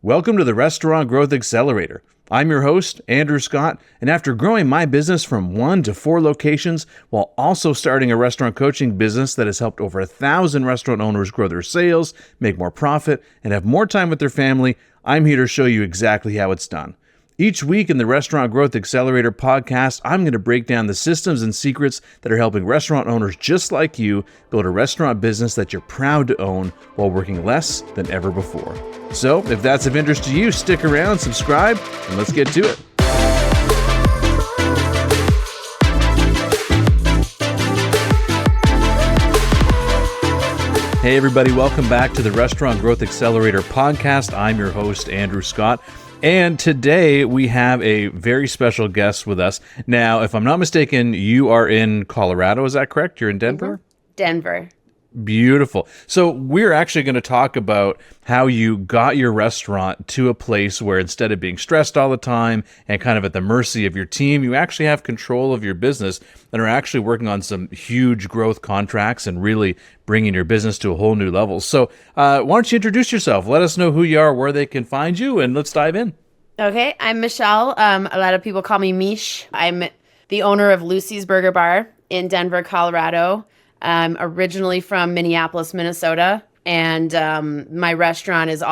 Welcome to the Restaurant Growth Accelerator. I'm your host, Andrew Scott, and after growing my business from 1 to 4 locations while also starting a restaurant coaching business that has helped over 1,000 restaurant owners grow their sales, make more profit, and have more time with their family, I'm here to show you exactly how it's done. Each week in the Restaurant Growth Accelerator podcast, I'm going to break down the systems and secrets that are helping restaurant owners just like you build a restaurant business that you're proud to own while working less than ever before. So, if that's of interest to you, stick around, subscribe, and let's get to it. Hey everybody, welcome back to the Restaurant Growth Accelerator podcast. I'm your host, Andrew Scott. And today we have a very special guest with us. Now, if I'm not mistaken, you are in Colorado. Is that correct? You're in Denver? Denver. Beautiful. So we're actually going to talk about how you got your restaurant to a place where instead of being stressed all the time and kind of at the mercy of your team, you actually have control of your business and are actually working on some huge growth contracts and really bringing your business to a whole new level. So why don't you introduce yourself? Let us know who you are, where they can find you, and let's dive in. Okay, I'm Michelle. A lot of people call me Mish. I'm the owner of Lucy's Burger Bar in Denver, Colorado. I'm originally from Minneapolis, Minnesota, and my restaurant is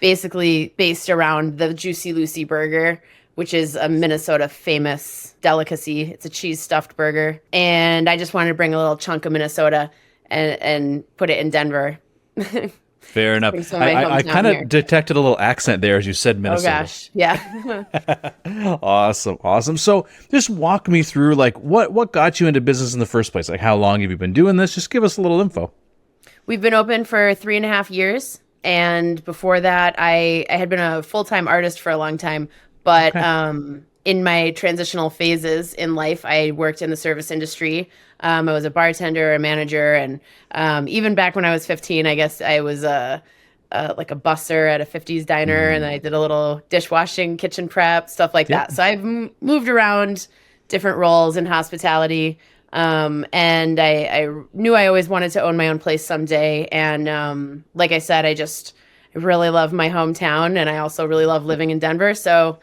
basically based around the Juicy Lucy Burger, which is a Minnesota famous delicacy. It's a cheese stuffed burger, and I just wanted to bring a little chunk of Minnesota and put it in Denver. Fair enough. I kind of detected a little accent there as you said Minnesota. Oh gosh, yeah. Awesome. So just walk me through what got you into business in the first place? Like how long have you been doing this? Just give us a little info. We've been open for 3.5 years. And before that, I had been a full-time artist for a long time. But in my transitional phases in life, I worked in the service industry. I was a bartender, a manager, and even back when I was 15, I guess I was like a busser at a 50s diner, and I did a little dishwashing, kitchen prep, stuff like that. So I've moved around different roles in hospitality, and I knew I always wanted to own my own place someday. And like I said, I really love my hometown, and I also really love living in Denver. So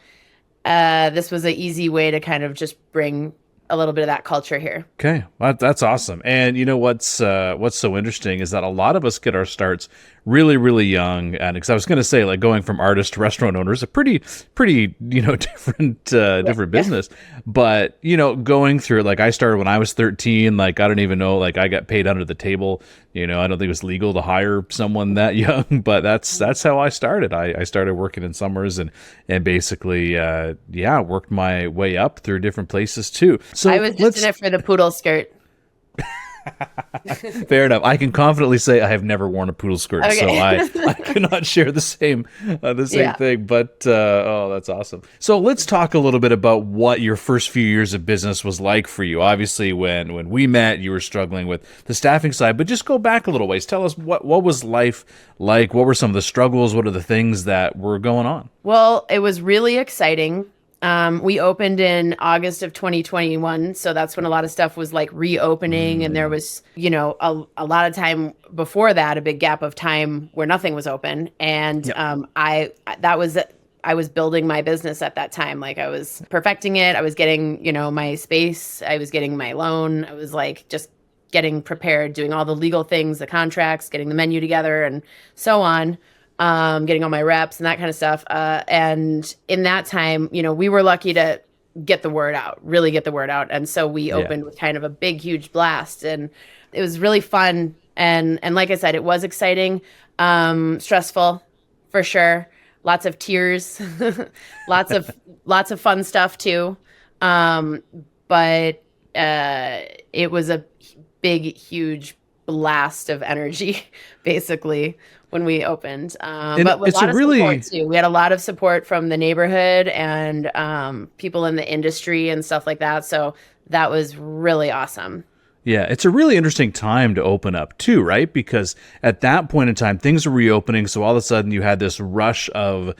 this was an easy way to kind of just bring a little bit of that culture here. Okay, well, that's awesome. And you know what's so interesting is that a lot of us get our starts really, really young. And because I was going to say, like going from artist to restaurant owner is a pretty different business. But going through it, like I started when I was 13. Like I don't even know, like I got paid under the table. I don't think it was legal to hire someone that young, but that's how I started. I started working in summers and basically worked my way up through different places too. So I was just in it for the poodle skirt. Fair enough. I can confidently say I have never worn a poodle skirt, so I cannot share the same thing. But that's awesome. So let's talk a little bit about what your first few years of business was like for you. Obviously, when we met, you were struggling with the staffing side, but just go back a little ways. Tell us what was life like? What were some of the struggles? What are the things that were going on? Well, it was really exciting. We opened in August of 2021. So that's when a lot of stuff was like reopening. And there was, a lot of time before that, a big gap of time where nothing was open. And I was building my business at that time. Like I was perfecting it. I was getting, my space. I was getting my loan. I was like just getting prepared, doing all the legal things, the contracts, getting the menu together and so on. Getting all my reps and that kind of stuff. And in that time, we were lucky to get the word out, really get the word out. And so we opened with kind of a big, huge blast, and it was really fun. And like I said, it was exciting, stressful for sure. Lots of tears, lots of fun stuff too. But it was a big, huge blast of energy, basically, when we opened. But with a lot of support too. We had a lot of support from the neighborhood and people in the industry and stuff like that. So that was really awesome. Yeah, it's a really interesting time to open up too, right? Because at that point in time, things were reopening. So all of a sudden you had this rush of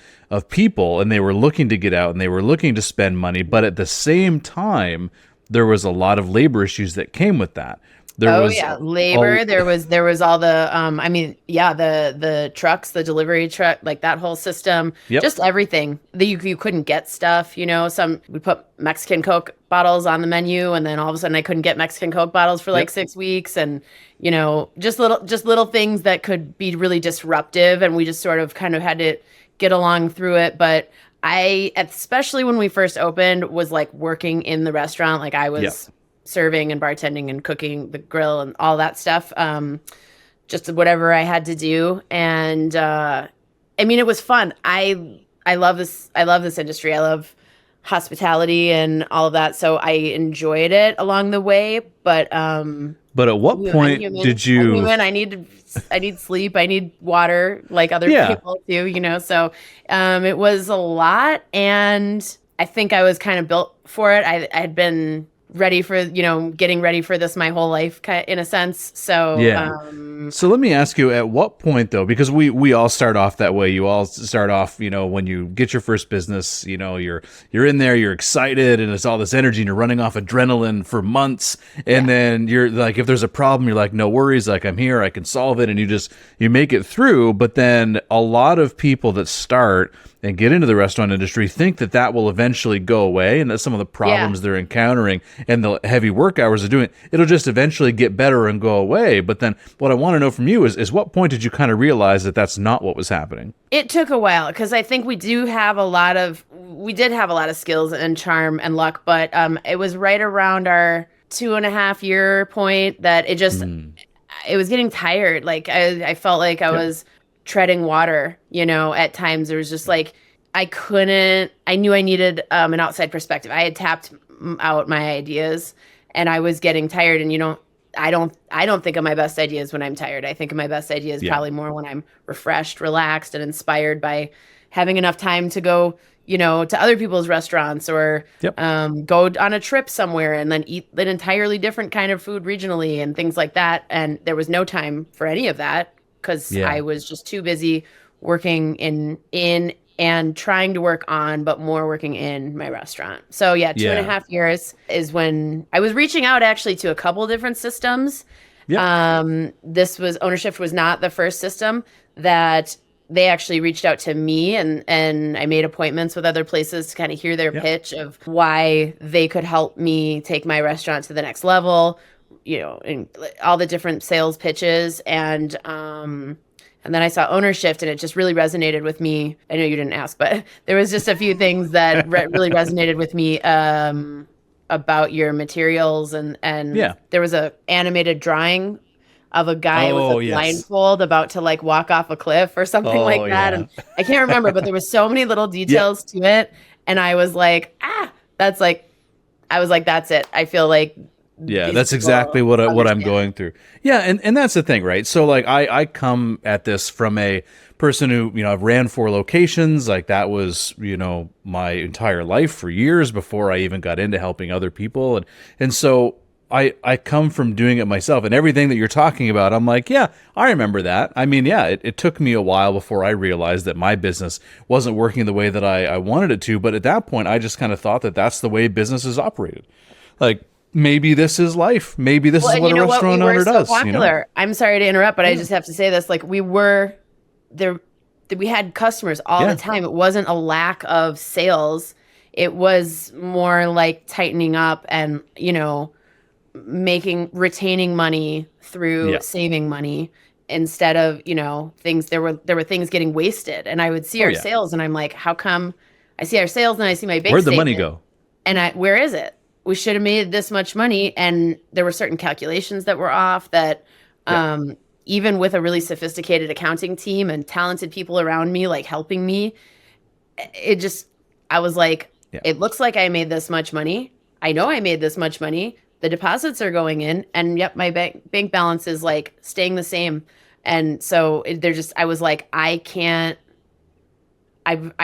people, and they were looking to get out and they were looking to spend money. But at the same time, there was a lot of labor issues that came with that. There Oh was yeah, labor. There was all the I mean, yeah, the trucks, the delivery truck, like that whole system, yep, just everything. You couldn't get stuff, some we put Mexican Coke bottles on the menu and then all of a sudden I couldn't get Mexican Coke bottles for like yep, 6 weeks and just little things that could be really disruptive and we just sort of kind of had to get along through it, but I, especially when we first opened, was like working in the restaurant. Like I yep. was serving and bartending and cooking the grill and all that stuff. Just whatever I had to do. And I mean, it was fun. I love this. I love this industry. I love hospitality and all of that. So I enjoyed it along the way. But But at what I'm point human. did I'm you? human. I need sleep. I need water like other Yeah, people do. So it was a lot. And I think I was kind of built for it. I had been ready for, getting ready for this my whole life in a sense. So yeah. So let me ask you, at what point though, because we all start off that way. You all start off, when you get your first business, you're in there, you're excited, and it's all this energy, and you're running off adrenaline for months, and then you're like, if there's a problem, you're like, no worries, like I'm here, I can solve it, and you make it through. But then a lot of people that start and get into the restaurant industry think that will eventually go away, and that some of the problems they're encountering and the heavy work hours they're doing, it'll just eventually get better and go away. But then what I want to know from you is what point did you kind of realize that that's not what was happening? It took a while because I think we did have a lot of skills and charm and luck, but it was right around our 2.5 year point that it was getting tired. Like I felt like I was treading water, at times. There was just like, I knew I needed an outside perspective. I had tapped out my ideas and I was getting tired. And, I don't think of my best ideas when I'm tired. I think of my best ideas probably more when I'm refreshed, relaxed, and inspired by having enough time to go, to other people's restaurants or go on a trip somewhere and then eat an entirely different kind of food regionally and things like that. And there was no time for any of that because I was just too busy working in and trying to work on, but more working in my restaurant. So 2.5 years is when I was reaching out actually to a couple different systems. This was Ownershift was not the first system that they actually reached out to me and I made appointments with other places to kind of hear their pitch of why they could help me take my restaurant to the next level, and all the different sales pitches. And then I saw Ownershift and it just really resonated with me. I know you didn't ask, but there was just a few things that really resonated with me about your materials. And there was a animated drawing of a guy with a blindfold about to like walk off a cliff or something like that. And I can't remember, but there was so many little details to it. And I was like, that's it. I feel like that's exactly what I'm going through. Yeah, and that's the thing, right? So like I come at this from a person who, I've ran 4 locations, like that was, my entire life for years before I even got into helping other people. And so I come from doing it myself, and everything that you're talking about, I'm like, yeah, I remember that. I mean, it took me a while before I realized that my business wasn't working the way that I wanted it to. But at that point, I just kind of thought that that's the way business is operated. Like, maybe this is life. Maybe this is what a restaurant owner does. Popular. I'm sorry to interrupt, but I just have to say this. Like we were there, we had customers all the time. It wasn't a lack of sales. It was more like tightening up and, retaining money through saving money instead of, things. There were things getting wasted, and I would see our sales, and I'm like, how come I see our sales and I see my bank Where'd the statement, money go? And where is it? We should have made this much money. And there were certain calculations that were off that even with a really sophisticated accounting team and talented people around me, like helping me, I was like, it looks like I made this much money. I know I made this much money. The deposits are going in and my bank balance is like staying the same. And so I was like, I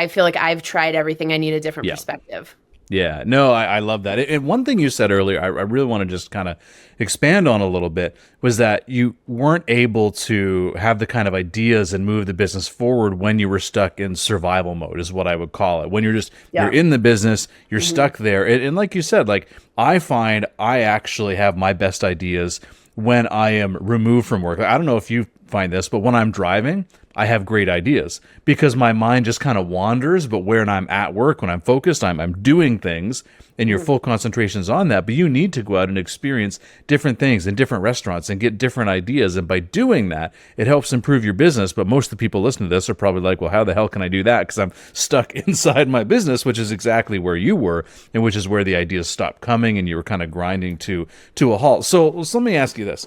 feel like I've tried everything. I need a different perspective. Yeah, no, I love that. And one thing you said earlier, I really want to just kind of expand on a little bit, was that you weren't able to have the kind of ideas and move the business forward when you were stuck in survival mode, is what I would call it. When you're in the business, you're stuck there. And like you said, like I find I actually have my best ideas when I am removed from work. I don't know if you find this, but when I'm driving, I have great ideas because my mind just kind of wanders. But when I'm at work, when I'm focused, I'm doing things, and your full concentration is on that. But you need to go out and experience different things in different restaurants and get different ideas. And by doing that, it helps improve your business. But most of the people listening to this are probably like, well, how the hell can I do that? Because I'm stuck inside my business, which is exactly where you were, and which is where the ideas stopped coming and you were kind of grinding to a halt. So let me ask you this.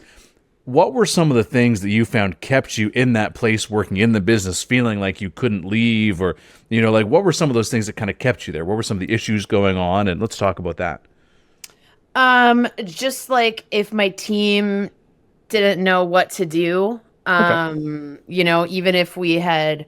What were some of the things that you found kept you in that place, working in the business, feeling like you couldn't leave? Or, like what were some of those things that kind of kept you there? What were some of the issues going on? And let's talk about that. Just like if my team didn't know what to do, even if we had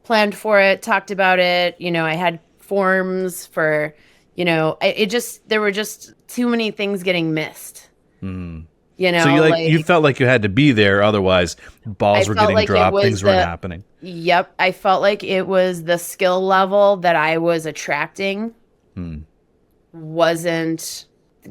planned for it, talked about it, I had forms for, there were just too many things getting missed. Mm. So you felt like you had to be there, otherwise balls were getting dropped, things weren't happening. Yep, I felt like it was the skill level that I was attracting wasn't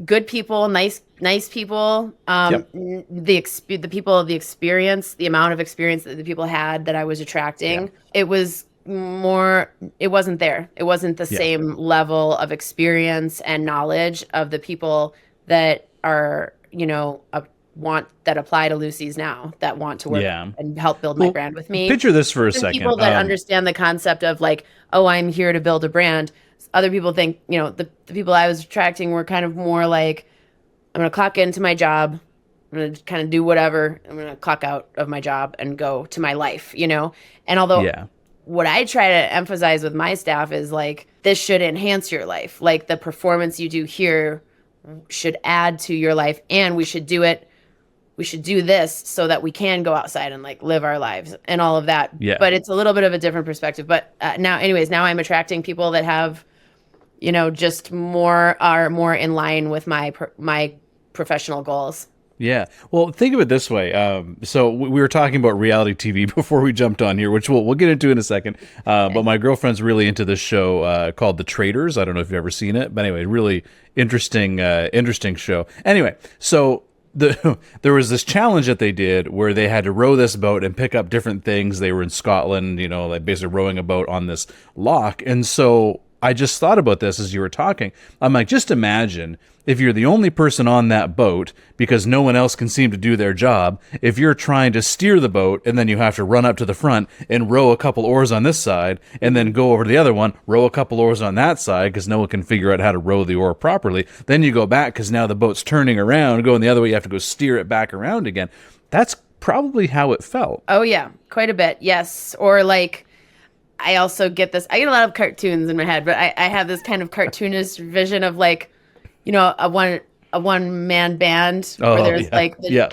good people, nice people. The people of the experience, the amount of experience that the people had that I was attracting, it was more. It wasn't there. It wasn't the same level of experience and knowledge of the people that are. That apply to Lucy's now, that want to work and help build my brand with me. Picture this for a second. People that understand the concept of like, oh, I'm here to build a brand. Other people think, the people I was attracting were kind of more like, I'm going to clock into my job. I'm going to kind of do whatever. I'm going to clock out of my job and go to my life, And although what I try to emphasize with my staff is like, this should enhance your life. Like the performance you do here should add to your life, and we should do this so that we can go outside and like live our lives and all of that. But it's a little bit of a different perspective. But now I'm attracting people that have, just are more in line with my professional goals. Yeah. Well, think of it this way. So we were talking about reality TV before we jumped on here, which we'll get into in a second. But my girlfriend's really into this show called The Traders. I don't know if you've ever seen it, but anyway, really interesting show. Anyway, so there was this challenge that they did where they had to row this boat and pick up different things. They were in Scotland, like basically rowing a boat on this loch. And so I just thought about this as you were talking. I'm like, just imagine if you're the only person on that boat because no one else can seem to do their job, if you're trying to steer the boat and then you have to run up to the front and row a couple oars on this side and then go over to the other one, row a couple oars on that side because no one can figure out how to row the oar properly. Then you go back because now the boat's turning around, going the other way, you have to go steer it back around again. That's probably how it felt. Oh, yeah, quite a bit. Yes. Or like, I also get this, I get a lot of cartoons in my head, but I have this kind of cartoonish vision of like, a one man band where there's like the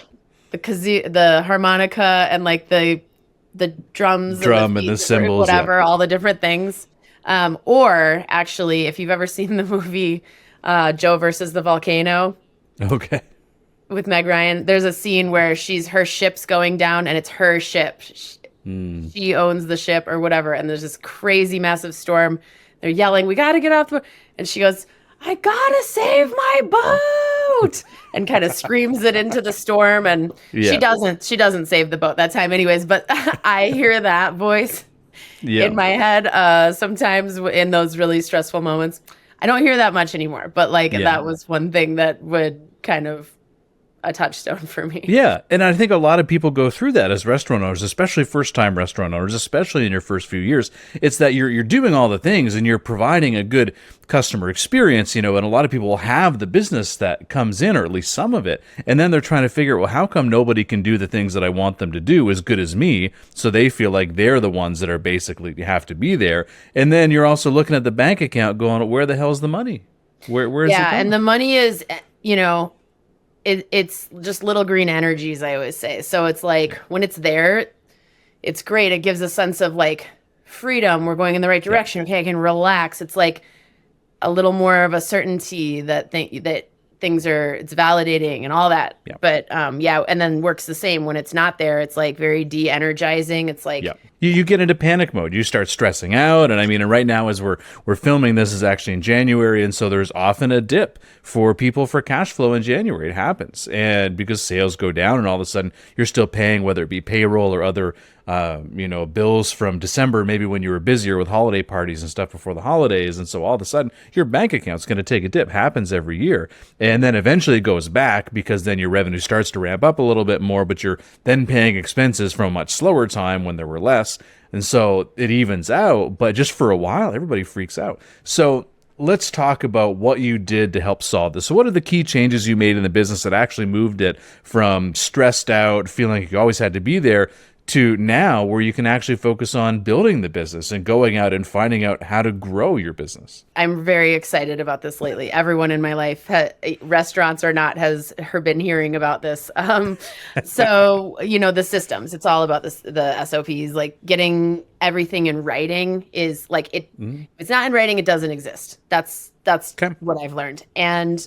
kazoo, the harmonica, and like the drums and the cymbals, whatever, all the different things. Or actually, if you've ever seen the movie Joe versus the Volcano, okay, with Meg Ryan, there's a scene where her ship's going down and it's her ship. She owns the ship or whatever, and there's this crazy massive storm. They're yelling, "We got to get off the boat!" And she goes, "I gotta save my boat," and kind of screams it into the storm. And she doesn't save the boat that time anyways, but I hear that voice in my head sometimes in those really stressful moments. I don't hear that much anymore, but that was one thing that would kind of a touchstone for me. Yeah. And I think a lot of people go through that as restaurant owners, especially first-time restaurant owners, especially in your first few years. It's that you're doing all the things and you're providing a good customer experience, and a lot of people will have the business that comes in, or at least some of it. And then they're trying to figure out, well, how come nobody can do the things that I want them to do as good as me? So they feel like they're the ones that are basically have to be there. And then you're also looking at the bank account going, where the hell's the money? Where is it going? And the money is, it's just little green energies, I always say. So it's like when it's there, it's great. It gives a sense of like freedom. We're going in the right direction. Okay, I can relax. It's like a little more of a certainty that things are, it's validating and all that. Yeah. But and then works the same when it's not there. It's like very de-energizing. It's like you get into panic mode. You start stressing out. And I mean, and right now as we're filming, this is actually in January. And so there's often a dip for people for cash flow in January. It happens. And because sales go down and all of a sudden you're still paying, whether it be payroll or other bills from December, maybe when you were busier with holiday parties and stuff before the holidays. And so all of a sudden your bank account's going to take a dip. Happens every year. And then eventually it goes back because then your revenue starts to ramp up a little bit more, but you're then paying expenses from a much slower time when there were less. And so it evens out, but just for a while, everybody freaks out. So let's talk about what you did to help solve this. So what are the key changes you made in the business that actually moved it from stressed out, feeling like you always had to be there, to now where you can actually focus on building the business and going out and finding out how to grow your business? I'm very excited about this lately. Everyone in my life, restaurants or not, has been hearing about this. So, the systems, it's all about this, the SOPs, like getting everything in writing is like it. If it's not in writing, it doesn't exist. That's Okay. what I've learned. And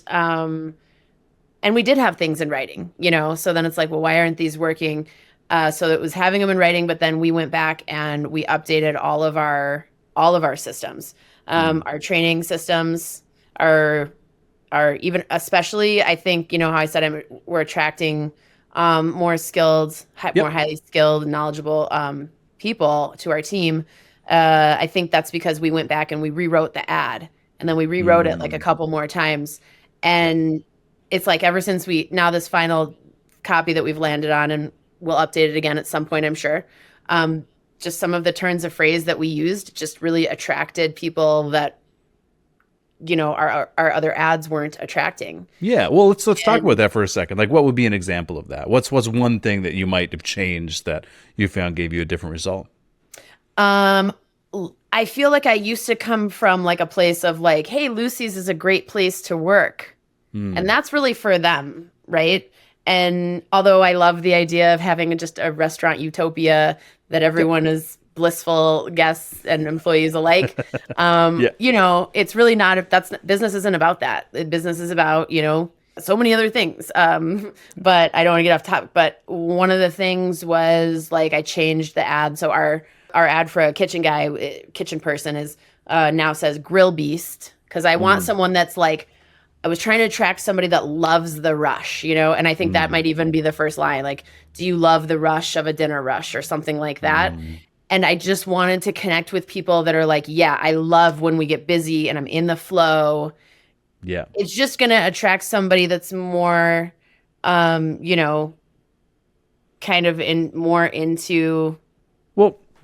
we did have things in writing, so then it's like, well, why aren't these working? So it was having them in writing, but then we went back and we updated all of our systems, our training systems, our even especially, I think, how I said we're attracting more skilled, more highly skilled, knowledgeable people to our team. I think that's because we went back and we rewrote the ad, and then we rewrote it like a couple more times, and it's like ever since now this final copy that we've landed on, and we'll update it again at some point, I'm sure. Just some of the turns of phrase that we used just really attracted people that, our other ads weren't attracting. Yeah. Well, let's talk about that for a second. Like, what would be an example of that? What's one thing that you might have changed that you found gave you a different result? I feel like I used to come from like a place of like, hey, Lucy's is a great place to work. And that's really for them, right? And although I love the idea of having just a restaurant utopia that everyone is blissful guests and employees alike, it's really not. Business isn't about that. Business is about so many other things. But I don't want to get off topic. But one of the things was like I changed the ad. So our ad for a kitchen person is now says Grill Beast, because I want someone that's like. I was trying to attract somebody that loves the rush, and I think that might even be the first line. Like, do you love the rush of a dinner rush or something like that? And I just wanted to connect with people that are like, yeah, I love when we get busy and I'm in the flow. Yeah. It's just going to attract somebody that's more, kind of more into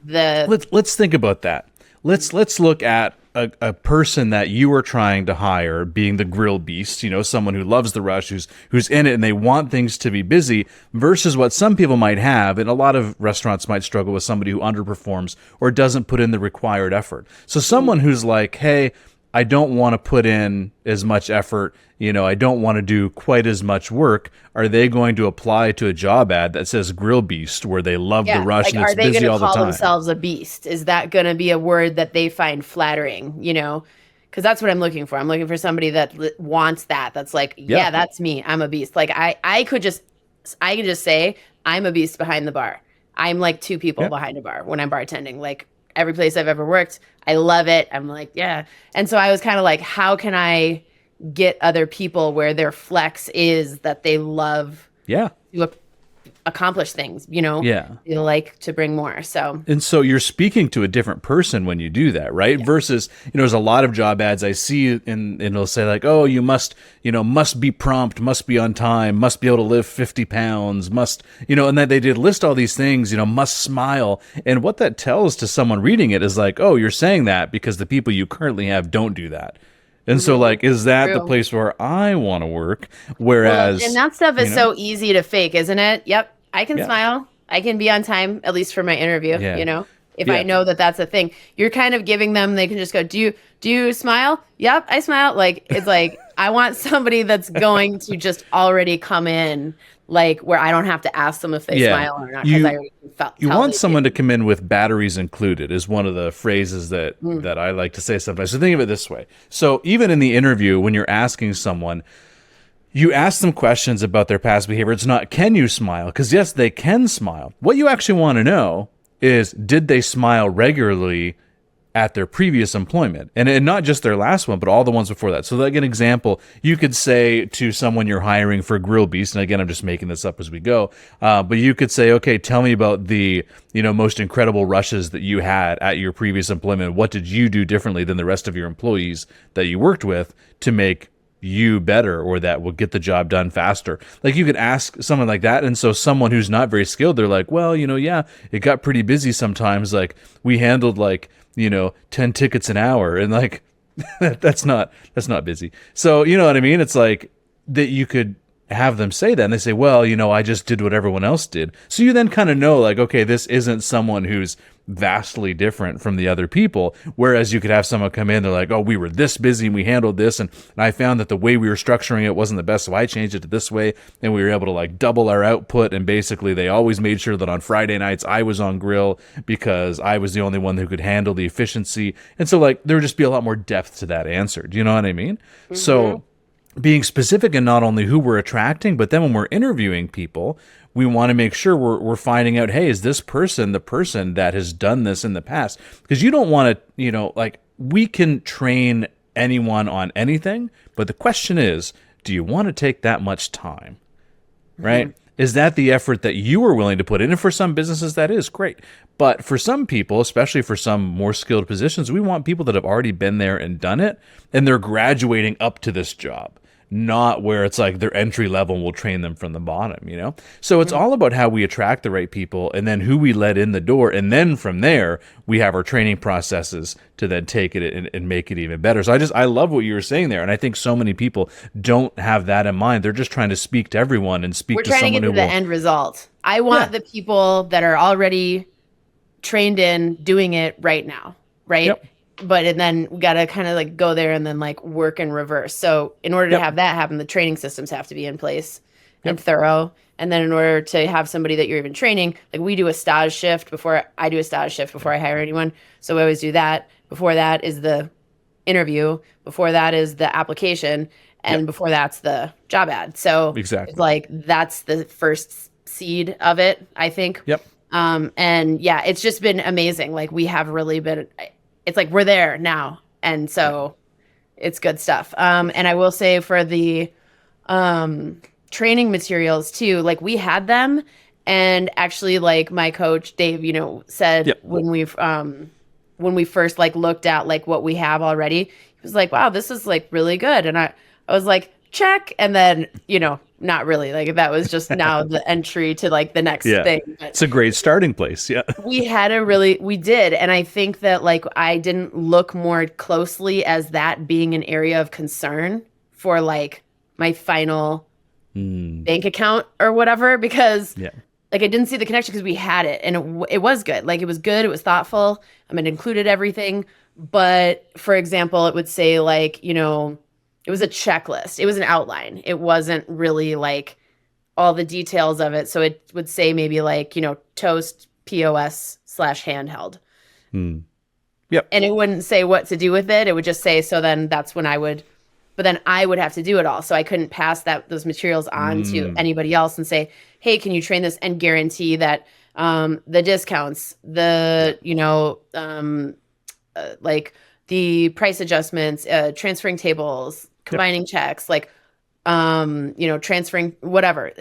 let's think about that. Let's look at a person that you are trying to hire being the grill beast, someone who loves the rush, who's in it and they want things to be busy, versus what some people might have. And a lot of restaurants might struggle with somebody who underperforms or doesn't put in the required effort. So someone who's like, hey, I don't want to put in as much effort, I don't want to do quite as much work. Are they going to apply to a job ad that says Grill Beast, where they love the rush and it's busy all the time? Are they going to call themselves a beast? Is that going to be a word that they find flattering, Because that's what I'm looking for. I'm looking for somebody that wants that. That's like, yeah, that's me. I'm a beast. Like I could just say I'm a beast behind the bar. I'm like two people behind a bar when I'm bartending. Like every place I've ever worked, I love it. I'm like, yeah. And so I was kind of like, how can I get other people where their flex is that they love to accomplish things, they like to bring more. And so you're speaking to a different person when you do that, right? Yeah. Versus, there's a lot of job ads I see and it'll say like, oh, you must be prompt, must be on time, must be able to lift 50 pounds, must, and then they did list all these things, must smile. And what that tells to someone reading it is like, oh, you're saying that because the people you currently have don't do that. And so, like, is that the place where I want to work? Whereas, and that stuff is so easy to fake, isn't it? Yep, I can smile. I can be on time, at least for my interview. If I know that that's a thing, you're kind of giving them. They can just go, do you smile? Yep, I smile. Like it's like I want somebody that's going to just already come in, like where I don't have to ask them if they smile or not, because I already felt. You want someone to come in with batteries included is one of the phrases that I like to say sometimes. So think of it this way. So even in the interview, when you're asking someone, you ask them questions about their past behavior. It's not, can you smile? Because yes, they can smile. What you actually want to know is, did they smile regularly at their previous employment, and not just their last one, but all the ones before that. So like an example, you could say to someone you're hiring for Grill Beast, and again, I'm just making this up as we go, but you could say, okay, tell me about the, most incredible rushes that you had at your previous employment. What did you do differently than the rest of your employees that you worked with to make you better, or that will get the job done faster? Like, you could ask someone like that. And so someone who's not very skilled, they're like, well, yeah, it got pretty busy sometimes. Like, we handled 10 tickets an hour, and like, that's not busy. So, you know what I mean? It's like that you could have them say that, and they say, well, I just did what everyone else did. So you then kind of know, like, okay, this isn't someone who's vastly different from the other people. Whereas you could have someone come in, they're like, oh, we were this busy and we handled this, and I found that the way we were structuring it wasn't the best, so I changed it to this way, and we were able to like double our output. And basically they always made sure that on Friday nights I was on grill because I was the only one who could handle the efficiency. And so like there would just be a lot more depth to that answer. Do you know what I mean? Mm-hmm. So being specific in not only who we're attracting, but then when we're interviewing people, we want to make sure we're finding out, hey, is this person the person that has done this in the past? Because you don't want to, like, we can train anyone on anything, but the question is, do you want to take that much time, right? Mm-hmm. Is that the effort that you are willing to put in? And for some businesses, that is great. But for some people, especially for some more skilled positions, we want people that have already been there and done it, and they're graduating up to this job. Not where it's like their entry level and we'll train them from the bottom, So it's all about how we attract the right people, and then who we let in the door. And then from there, we have our training processes to then take it and make it even better. So I love what you were saying there. And I think so many people don't have that in mind. They're just trying to speak to everyone and speak to someone who will. We're trying to get to the end result. I want the people that are already trained in doing it right now, right? Yep. And then we got to kind of like go there and then like work in reverse. So in order to have that happen, the training systems have to be in place and thorough. And then in order to have somebody that you're even training, like we do a stage shift before I hire anyone. So we always do that. Before that is the interview. Before that is the application. And before that's the job ad. So exactly. It's like that's the first seed of it, I think. Yep. And yeah, it's just been amazing. Like we have really been... It's like we're there now. And so it's good stuff. And I will say for the training materials too, like we had them, and actually like my coach, Dave, said when we first like looked at like what we have already, he was like, wow, this is like really good. And I was like, check. And then, not really, like that was just now the entry to like the next thing. But it's a great starting place. Yeah. We did. And I think that like I didn't look more closely as that being an area of concern for like my final bank account or whatever, because like I didn't see the connection because we had it, and it was good. Like it was good. It was thoughtful. It included everything. But for example, it would say like, it was a checklist. It was an outline. It wasn't really like all the details of it. So it would say maybe like, toast POS /handheld. Yep. And it wouldn't say what to do with it. It would just say, so then that's when but then I would have to do it all. So I couldn't pass those materials on to anybody else and say, hey, can you train this, and guarantee that the discounts, the, like the price adjustments, transferring tables, combining checks, like, transferring whatever.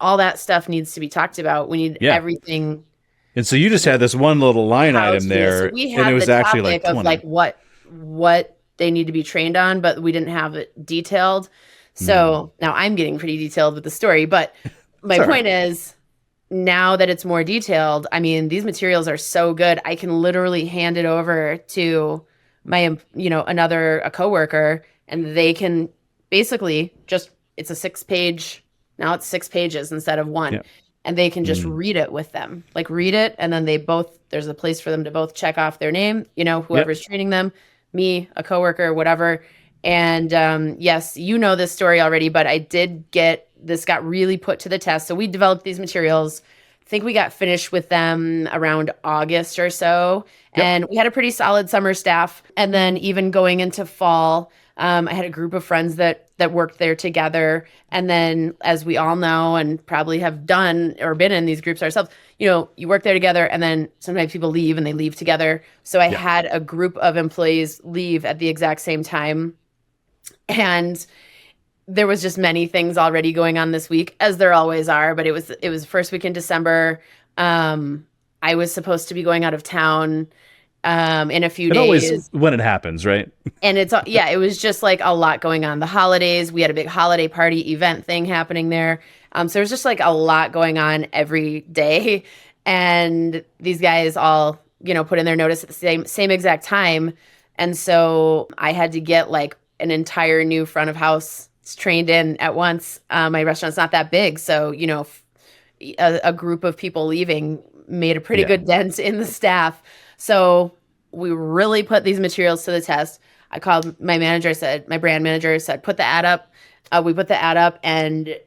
All that stuff needs to be talked about. We need everything. And so you just had this one little line item there, so we had and it was the actually like topic 20. of like what they need to be trained on, but we didn't have it detailed. So now I'm getting pretty detailed with the story, but my point is, now that it's more detailed, I mean, these materials are so good. I can literally hand it over to my, a coworker, and they can basically it's a 6-page, now it's 6 pages instead of 1. And they can just read it with them, like read it. And then there's a place for them to both check off their name, whoever's training them, me, a coworker, whatever. And yes, this story already, but I did this got really put to the test. So we developed these materials. I think we got finished with them around August or so. And we had a pretty solid summer staff. And then even going into fall, I had a group of friends that worked there together. And then, as we all know, and probably have done or been in these groups ourselves, you work there together, and then sometimes people leave and they leave together. So I had a group of employees leave at the exact same time. And there was just many things already going on this week, as there always are, but it was first week in December. I was supposed to be going out of town in a few days. Always when it happens, right? And it was just like a lot going on. The holidays, we had a big holiday party event thing happening there. So there's just like a lot going on every day. And these guys all, put in their notice at the same exact time. And so I had to get like an entire new front of house trained in at once. My restaurant's not that big. So, a group of people leaving made a pretty good dent in the staff. So we really put these materials to the test. I called my brand manager said, put the ad up. We put the ad up, and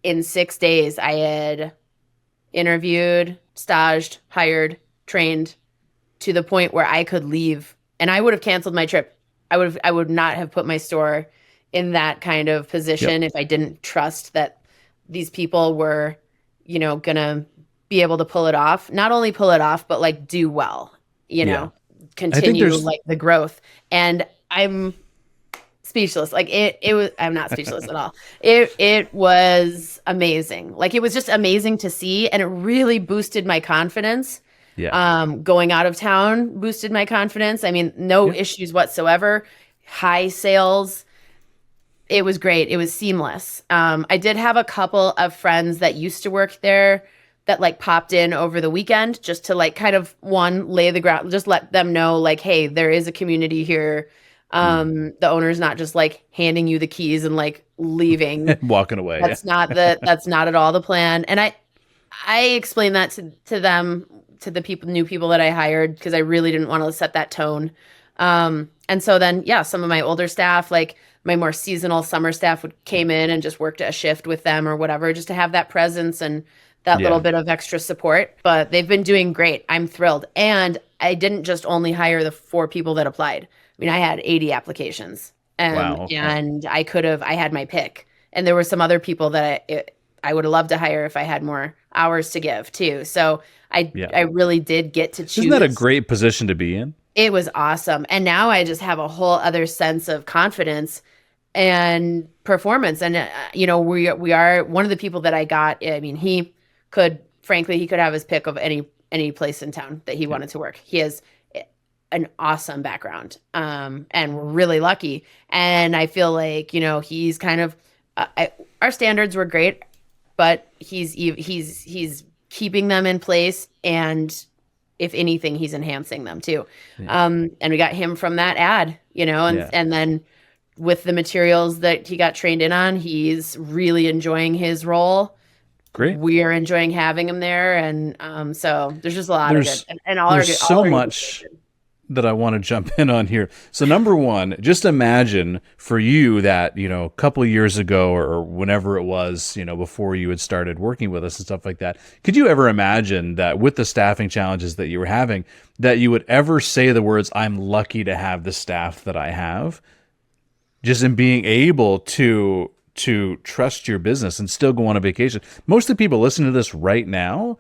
in 6 days I had interviewed, staged, hired, trained to the point where I could leave, and I would have canceled my trip. I would not have put my store in that kind of position if I didn't trust that these people were, gonna be able to pull it off. Not only pull it off, but like do well, continue like the growth. And I'm speechless. Like I'm not speechless at all. It was amazing. Like it was just amazing to see, and it really boosted my confidence. Going out of town boosted my confidence. I mean, no issues whatsoever. High sales. It was great. It was seamless. I did have a couple of friends that used to work there that like popped in over the weekend just to like kind of lay the ground, just let them know like, hey, there is a community here. The owner's not just like handing you the keys and like leaving, walking away. That's not at all the plan. And I explained that to them, to the new people that I hired, because I really didn't want to set that tone. And so then, some of my older staff, like my more seasonal summer staff, came in and just worked a shift with them or whatever, just to have that presence and that little bit of extra support. But they've been doing great. I'm thrilled. And I didn't just only hire the 4 people that applied. I mean, I had 80 applications, and I had my pick. And there were some other people that I would have loved to hire if I had more hours to give too. So I really did get to choose. Isn't that a great position to be in? It was awesome. And now I just have a whole other sense of confidence and performance. And, we are one of the people that I got. I mean, he could have his pick of any place in town that he wanted to work. He has an awesome background. And we're really lucky. And I feel like, he's kind of, our standards were great, but he's keeping them in place, and if anything, he's enhancing them too. And we got him from that ad, and then with the materials that he got trained in on, he's really enjoying his role. Great. We are enjoying having him there. And so there's just a lot of it. And there's so much that I want to jump in on here. So number one, just imagine for you that, a couple of years ago or whenever it was, before you had started working with us and stuff like that, could you ever imagine that with the staffing challenges that you were having, that you would ever say the words, I'm lucky to have the staff that I have? Just in being able to trust your business and still go on a vacation. Most of the people listening to this right now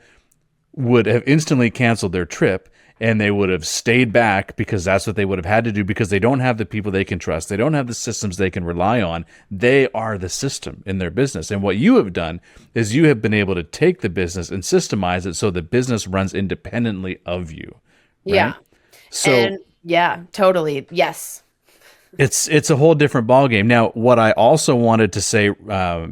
would have instantly canceled their trip, and they would have stayed back because that's what they would have had to do, because they don't have the people they can trust. They don't have the systems they can rely on. They are the system in their business. And what you have done is you have been able to take the business and systemize it so the business runs independently of you. Right? Yeah. So totally. Yes. It's a whole different ballgame. Now, what I also wanted to say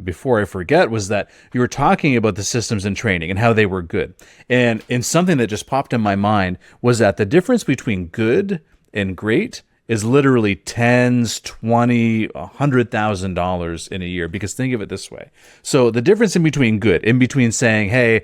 before I forget was that you were talking about the systems and training and how they were good. And something that just popped in my mind was that the difference between good and great is literally tens, $20,000, $100,000 in a year. Because think of it this way. So the difference in between saying, hey,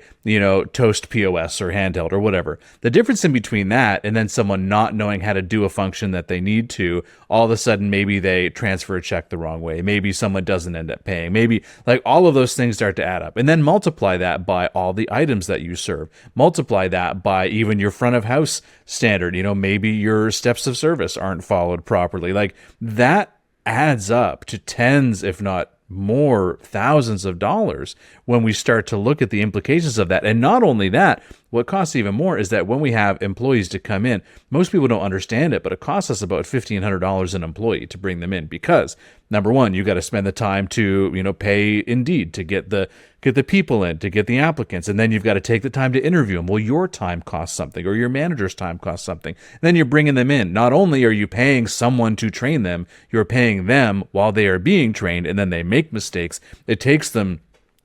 toast POS or handheld or whatever, the difference in between that and then someone not knowing how to do a function that they need to, all of a sudden, maybe they transfer a check the wrong way. Maybe someone doesn't end up paying. Maybe like all of those things start to add up. And then multiply that by all the items that you serve. Multiply that by even your front of house standard. Maybe your steps of service aren't followed properly. Like that adds up to tens, if not more thousands of dollars when we start to look at the implications of that. And not only that, what costs even more is that when we have employees to come in, most people don't understand it, but it costs us about $1,500 an employee to bring them in because number one, you got to spend the time to, pay Indeed to get the people in, to get the applicants. And then you've got to take the time to interview them. Well, your time costs something or your manager's time costs something. And then you're bringing them in. Not only are you paying someone to train them, you're paying them while they are being trained and then they make mistakes.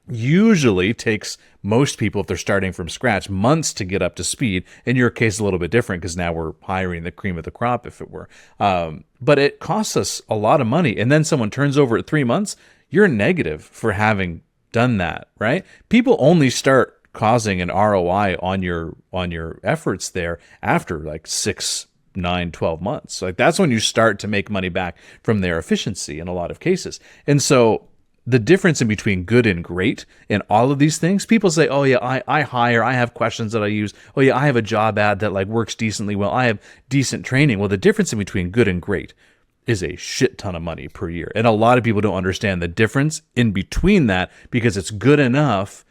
Usually takes most people, if they're starting from scratch, months to get up to speed. In your case, a little bit different because now we're hiring the cream of the crop, if it were. But it costs us a lot of money. And then someone turns over at 3 months, you're negative for having done that, right? People only start causing an ROI on your efforts there after like 6, 9, 12 months. Like that's when you start to make money back from their efficiency in a lot of cases. And so the difference in between good and great in all of these things, people say, oh yeah, I hire, I have questions that I use. Oh yeah, I have a job ad that like works decently well. I have decent training. Well, the difference in between good and great is a shit ton of money per year. And a lot of people don't understand the difference in between that because it's good enough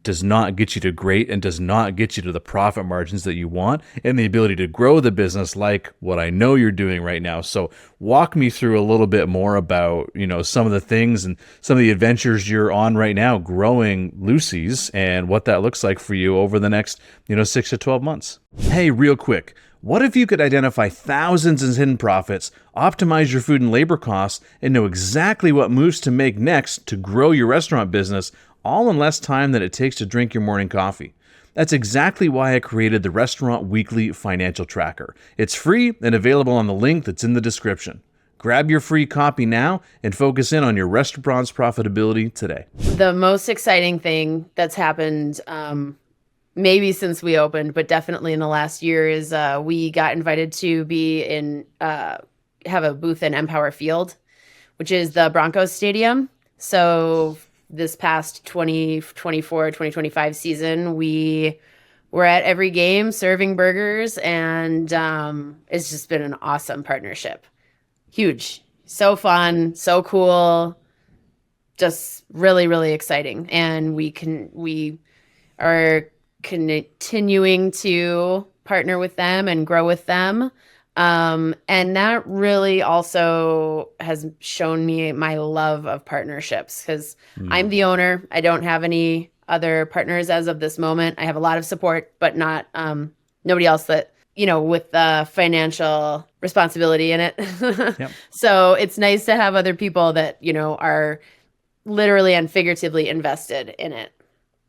does not get you to great and does not get you to the profit margins that you want and the ability to grow the business like what I know you're doing right now. So walk me through a little bit more about, some of the things and some of the adventures you're on right now growing Lucy's and what that looks like for you over the next, 6 to 12 months. Hey, real quick. What if you could identify thousands in hidden profits, optimize your food and labor costs, and know exactly what moves to make next to grow your restaurant business, all in less time than it takes to drink your morning coffee? That's exactly why I created the Restaurant Weekly Financial Tracker. It's free and available on the link that's in the description. Grab your free copy now and focus in on your restaurant's profitability today. The most exciting thing that's happened maybe since we opened, but definitely in the last year is we got invited to have a booth in Empower Field, which is the Broncos Stadium. So this past 2024, 2025 season, we were at every game serving burgers, and it's just been an awesome partnership. Huge. So fun, so cool, just really, really exciting. And we are continuing to partner with them and grow with them. And that really also has shown me my love of partnerships because I'm the owner. I don't have any other partners as of this moment. I have a lot of support, but not nobody else that, with the financial responsibility in it. Yep. So it's nice to have other people that, are literally and figuratively invested in it.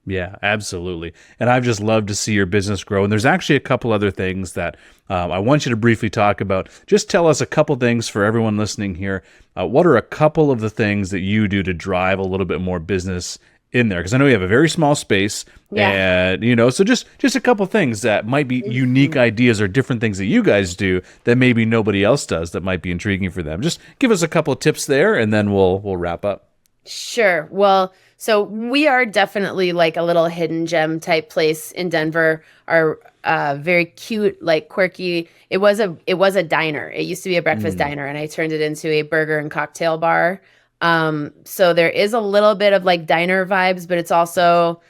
Yeah, absolutely. And I've just loved to see your business grow. And there's actually a couple other things that I want you to briefly talk about. Just tell us a couple things for everyone listening here. What are a couple of the things that you do to drive a little bit more business in there? Because I know you have a very small space. Yeah. And, so just a couple things that might be unique ideas or different things that you guys do that maybe nobody else does that might be intriguing for them. Just give us a couple of tips there and then we'll wrap up. Sure. Well, so we are definitely like a little hidden gem type place in Denver. Our very cute, like quirky. It was a diner. It used to be a breakfast diner, and I turned it into a burger and cocktail bar. So there is a little bit of like diner vibes, but it's also,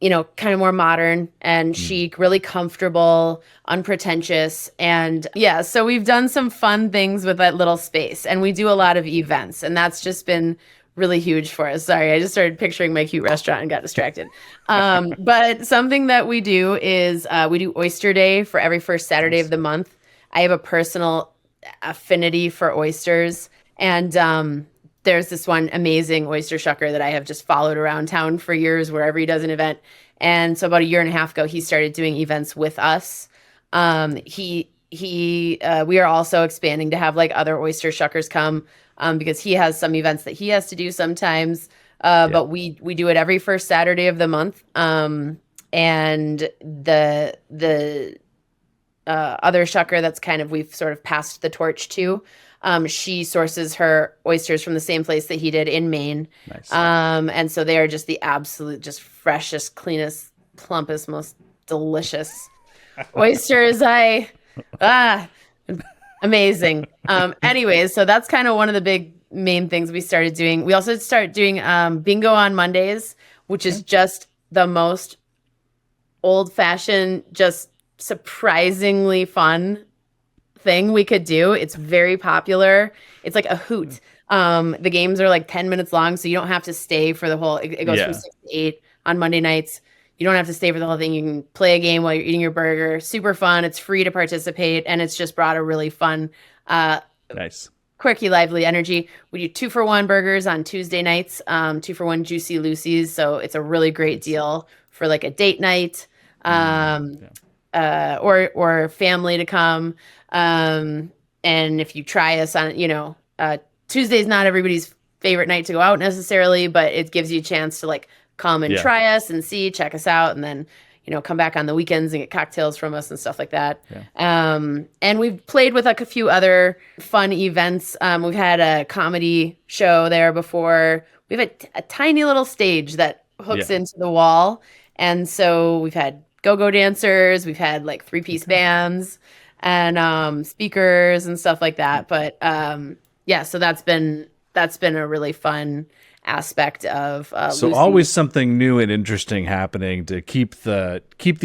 kind of more modern and chic, really comfortable, unpretentious. And yeah, so we've done some fun things with that little space, and we do a lot of events, and that's just been really huge for us. Sorry, I just started picturing my cute restaurant and got distracted. But something that we do is we do Oyster Day for every first Saturday of the month. I have a personal affinity for oysters. And there's this one amazing oyster shucker that I have just followed around town for years wherever he does an event. And so about a year and a half ago, he started doing events with us. We are also expanding to have like other oyster shuckers come because he has some events that he has to do sometimes. But we do it every first Saturday of the month. And the other shucker that's kind of, we've sort of passed the torch to, she sources her oysters from the same place that he did in Maine. Nice. And so they are just the absolute, just freshest, cleanest, plumpest, most delicious oysters. Amazing. Anyways, so that's kind of one of the main things we started doing. We also started doing bingo on Mondays, which is just the most old-fashioned, just surprisingly fun thing we could do. It's very popular. It's like a hoot. The games are like 10 minutes long, so you don't have to stay for the whole, it goes from 6 to 8 on Monday nights. You don't have to stay for the whole thing. You can play a game while you're eating your burger. Super fun. It's free to participate, and it's just brought a really fun, Nice. quirky, lively energy. We do 2-for-1 burgers on Tuesday nights, 2-for-1 Juicy Lucy's. So it's a really great deal for like a date night, or family to come. And if you try us on, Tuesday's not everybody's favorite night to go out necessarily, but it gives you a chance to like come and try us and check us out, and then come back on the weekends and get cocktails from us and stuff like that. And we've played with like a few other fun events. We've had a comedy show there before. We have a tiny little stage that hooks into the wall, and so we've had go-go dancers, we've had like 3-piece bands and speakers and stuff like that. But so that's been a really fun aspect of so Lucy. Always something new and interesting happening to keep the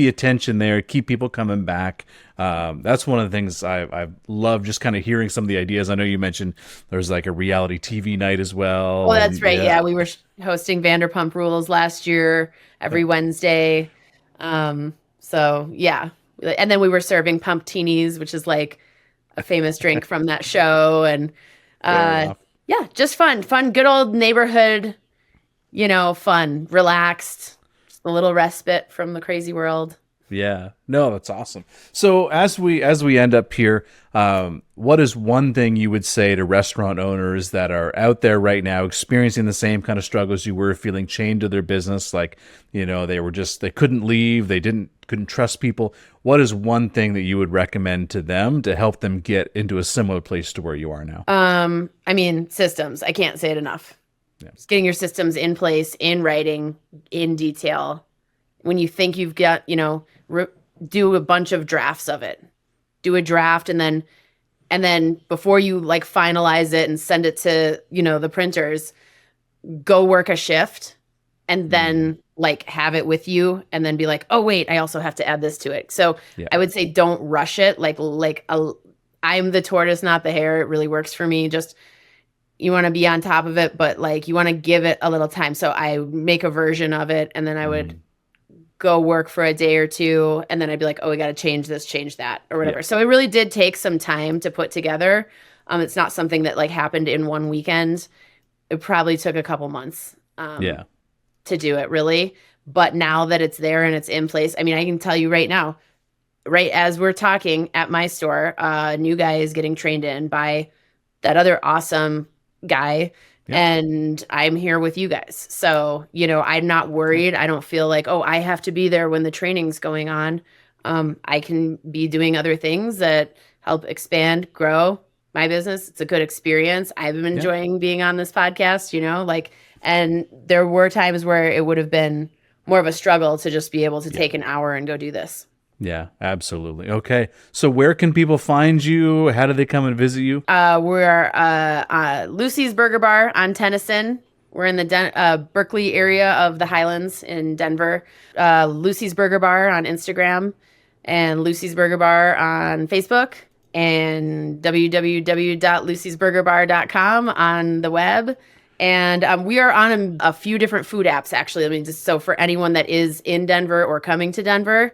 attention there, keep people coming back. That's one of the things I love, just kind of hearing some of the ideas. I know you mentioned there's like a reality TV night as well. Oh, that's right. Yeah, we were hosting Vanderpump Rules last year every Wednesday. So yeah, and then we were serving pumptinis, which is like a famous drink from that show, and yeah, just fun, good old neighborhood, fun, relaxed, just a little respite from the crazy world. Yeah, no, that's awesome. So as we end up here, what is one thing you would say to restaurant owners that are out there right now experiencing the same kind of struggles you were, feeling chained to their business, like they couldn't leave, they couldn't trust people? What is one thing that you would recommend to them to help them get into a similar place to where you are now? Systems. I can't say it enough. Just getting your systems in place, in writing, in detail. When you think you've got, do a bunch of drafts of it. Do a draft, and then before you like finalize it and send it to, the printers, go work a shift, and then like have it with you, and then be like, oh wait, I also have to add this to it. So I would say don't rush it. I'm the tortoise, not the hare. It really works for me. Just, you want to be on top of it, but like you want to give it a little time. So I make a version of it, and then I would go work for a day or two, and then I'd be like, oh, we got to change this, change that, or whatever. So it really did take some time to put together. It's not something that like happened in one weekend. It probably took a couple months to do it, really. But now that it's there and it's in place, I can tell you right now, right as we're talking at my store, a new guy is getting trained in by that other awesome guy. And I'm here with you guys. So, I'm not worried. I don't feel like, oh, I have to be there when the training's going on. I can be doing other things that help expand, grow my business. It's a good experience. I've been enjoying being on this podcast, and there were times where it would have been more of a struggle to just be able to take an hour and go do this. Yeah, absolutely. Okay. So where can people find you? How do they come and visit you? We're Lucy's Burger Bar on Tennyson. We're in the Berkeley area of the Highlands in Denver. Lucy's Burger Bar on Instagram, and Lucy's Burger Bar on Facebook, and www.lucysburgerbar.com on the web. And we are on a few different food apps, actually. So for anyone that is in Denver or coming to Denver,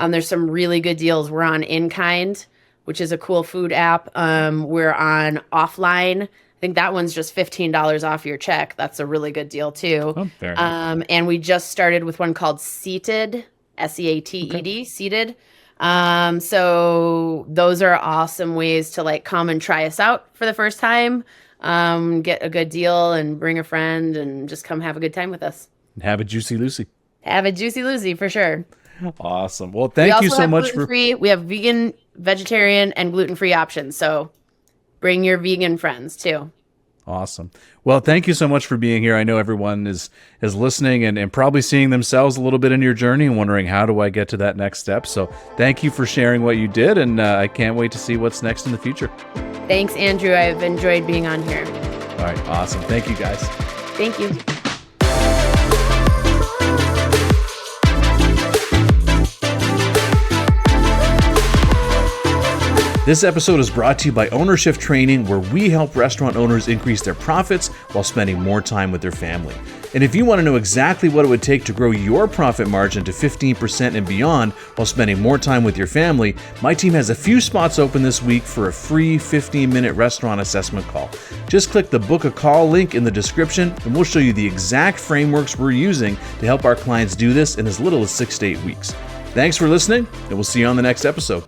there's some really good deals. We're on In Kind, which is a cool food app. We're on Offline. I think that one's just $15 off your check. That's a really good deal too. Oh, fair enough. And we just started with one called Seated, Seated, Seated. So those are awesome ways to like come and try us out for the first time, get a good deal, and bring a friend and just come have a good time with us. Have a Juicy Lucy. Have a Juicy Lucy for sure. Awesome. Well, thank you so much we have vegan, vegetarian, and gluten-free options. So bring your vegan friends too. Awesome. Well, thank you so much for being here. I know everyone is listening and probably seeing themselves a little bit in your journey and wondering, how do I get to that next step? So thank you for sharing what you did, and I can't wait to see what's next in the future. Thanks, Andrew. I've enjoyed being on here. All right, awesome. Thank you, guys. Thank you. This episode is brought to you by Ownership Training, where we help restaurant owners increase their profits while spending more time with their family. And if you want to know exactly what it would take to grow your profit margin to 15% and beyond while spending more time with your family, my team has a few spots open this week for a free 15-minute restaurant assessment call. Just click the book a call link in the description and we'll show you the exact frameworks we're using to help our clients do this in as little as 6 to 8 weeks. Thanks for listening, and we'll see you on the next episode.